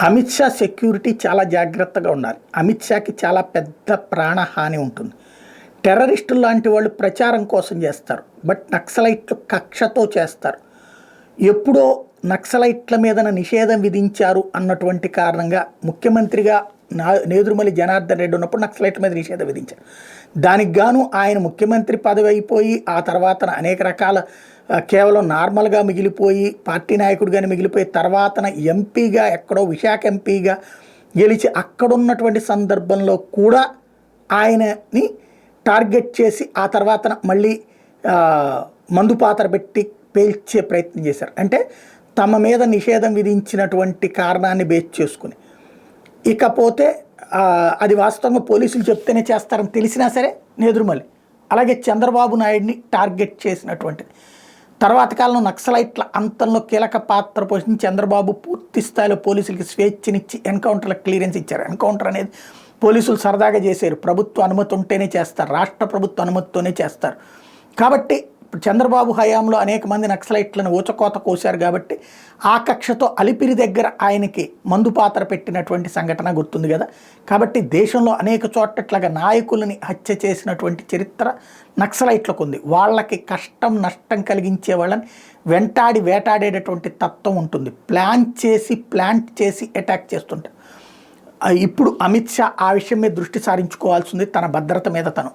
Amit Shah security చాలా జాగ్రత్తగా ఉండాలి. అమిత్ షాకి చాలా పెద్ద ప్రాణహాని ఉంటుంది. టెర్రరిస్టులు లాంటి వాళ్ళు ప్రచారం కోసం చేస్తారు, బట్ నక్సలైట్లు కక్షతో చేస్తారు. ఎప్పుడో నక్సలైట్ల మీద నిషేధం విధించారు అన్నటువంటి కారణంగా ముఖ్యమంత్రిగా నేదురుమల్లి జనార్దన్ రెడ్డి ఉన్నప్పుడు నక్సలైట్ల మీద నిషేధం విధించారు. దానికి గాను ఆయన ముఖ్యమంత్రి పదవి అయిపోయి ఆ తర్వాత అనేక రకాల కేవలం నార్మల్గా మిగిలిపోయి పార్టీ నాయకుడిగానే మిగిలిపోయి తర్వాతన ఎంపీగా ఎక్కడో విశాఖ ఎంపీగా గెలిచి అక్కడున్నటువంటి సందర్భంలో కూడా ఆయనని టార్గెట్ చేసి ఆ తర్వాత మళ్ళీ మందు పాత్ర పెట్టి పేల్చే ప్రయత్నం చేశారు. అంటే తమ మీద నిషేధం విధించినటువంటి కారణాన్ని బేస్ చేసుకుని. ఇకపోతే అది వాస్తవంగా పోలీసులు చెప్తేనే చేస్తారని తెలిసినా సరే నేదురుమల్లి అలాగే చంద్రబాబు నాయుడిని టార్గెట్ చేసినటువంటిది. తర్వాత కాలంలో నక్సలైట్ల అంతంలో కీలక పాత్ర పోషించి చంద్రబాబు పూర్తి స్థాయిలో పోలీసులకి స్వేచ్ఛనిచ్చి ఎన్కౌంటర్లకు క్లియరెన్స్ ఇచ్చారు. ఎన్కౌంటర్ అనేది పోలీసులు సరదాగా చేశారు, ప్రభుత్వ అనుమతి ఉంటేనే చేస్తారు, రాష్ట్ర ప్రభుత్వ అనుమతితోనే చేస్తారు. కాబట్టి చంద్రబాబు హయాంలో అనేక మంది నక్సలైట్లను ఊచకోత కోశారు. కాబట్టి ఆ కక్షతో అలిపిరి దగ్గర ఆయనకి మందు పాత్ర పెట్టినటువంటి సంఘటన గుర్తుంది కదా. కాబట్టి దేశంలో అనేక చోట్లట్లాగా నాయకులని హత్య చేసినటువంటి చరిత్ర నక్సలైట్లకు ఉంది. వాళ్ళకి కష్టం నష్టం కలిగించే వాళ్ళని వెంటాడి వేటాడేటటువంటి తత్వం ఉంటుంది. ప్లాంట్ చేసి అటాక్ చేస్తుంటారు. ఇప్పుడు అమిత్ షా ఆ విషయం మీద దృష్టి సారించుకోవాల్సింది, తన భద్రత మీద తను.